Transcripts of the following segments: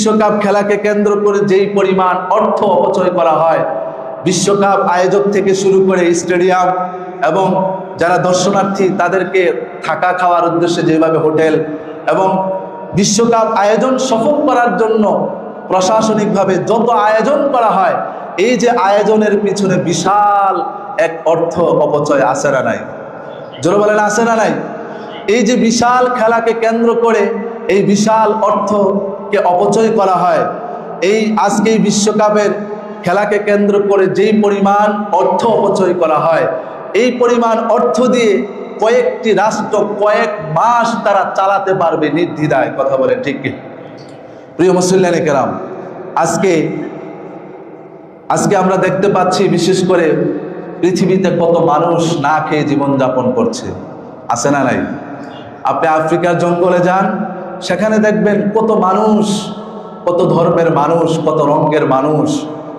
বিশ্বকাপ খেলাকে কেন্দ্র করে যেই পরিমাণ অর্থ অপচয় করা হয়, বিশ্বকাপ আয়োজক থেকে শুরু করে স্টেডিয়াম এবং যারা দর্শনার্থী তাদেরকে থাকা খাওয়ার উদ্দেশ্যে যেভাবে হোটেল এবং বিশ্বকাপ আয়োজন সফল করার জন্য প্রশাসনিকভাবে যত আয়োজন করা হয়, এই যে আয়োজনের পিছনে বিশাল এক অর্থ অপচয় আছে না নাই? জোরে বলেন, আছে না নাই? এই যে বিশাল খেলাকে কেন্দ্র করে এই বিশাল অর্থকে অপচয় করা হয়, এই আজকে এই বিশ্বকাপের খেলাকে কেন্দ্র করে যেই পরিমাণ অর্থ অপচয় করা হয়, এই পরিমাণ অর্থ দিয়ে কয়েকটি রাষ্ট্র কয়েক মাস তারা চালাতে পারবে নির্দ্বিধায়। কথা বলেন ঠিক কি? প্রিয় মুসল্লিয়ানে কেরাম, আজকে আমরা দেখতে পাচ্ছি বিশেষ করে পৃথিবীতে কত মানুষ না খেয়ে জীবনযাপন করছে, আছে না নাই? আপনি আফ্রিকার জঙ্গলে যান, সেখানে দেখবেন কত মানুষ, কত ধর্মের মানুষ, কত রঙের মানুষ,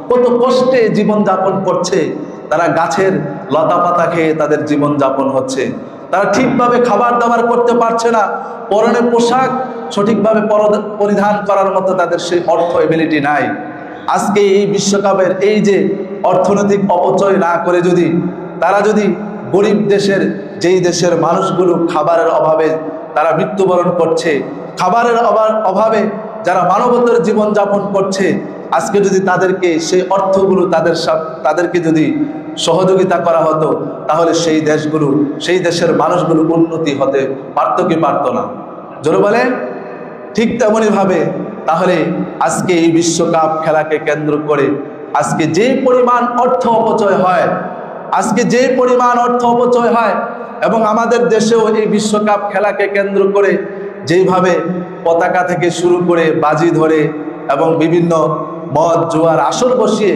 কত কষ্টে জীবনযাপন করছে। তারা গাছের লতা পাতা খেয়ে তাদের জীবনযাপন হচ্ছে। তারা ঠিকভাবে খাবার দাবার করতে পারছে না, পরনে পোশাক সঠিকভাবে পরিধান করার মতো তাদের সেই অর্থ এবিলিটি নাই। আজকে এই বিশ্বকাপের এই যে অর্থনৈতিক অপচয় না করে তারা যদি গরিব দেশের, যেই দেশের মানুষগুলো খাবারের অভাবে তারা মৃত্যুবরণ করছে, খাবারের অভাবে যারা মানবতার জীবনযাপন করছে, আজকে যদি তাদেরকে সেই অর্থগুলো তাদেরকে যদি সহযোগিতা করা হতো, তাহলে সেই দেশগুলো, সেই দেশের মানুষগুলো উন্নতি হতে পারত কি পারত না? জোরে বলে ঠিক তেমনইভাবে তাহলে আজকে এই বিশ্বকাপ খেলাকে কেন্দ্র করে আজকে যে পরিমাণ অর্থ অপচয় হয়, এবং আমাদের দেশেও এই বিশ্বকাপ খেলাকে কেন্দ্র করে যেইভাবে পতাকা থেকে শুরু করে বাজি ধরে এবং বিভিন্ন মদ জুয়ার আসর বসিয়ে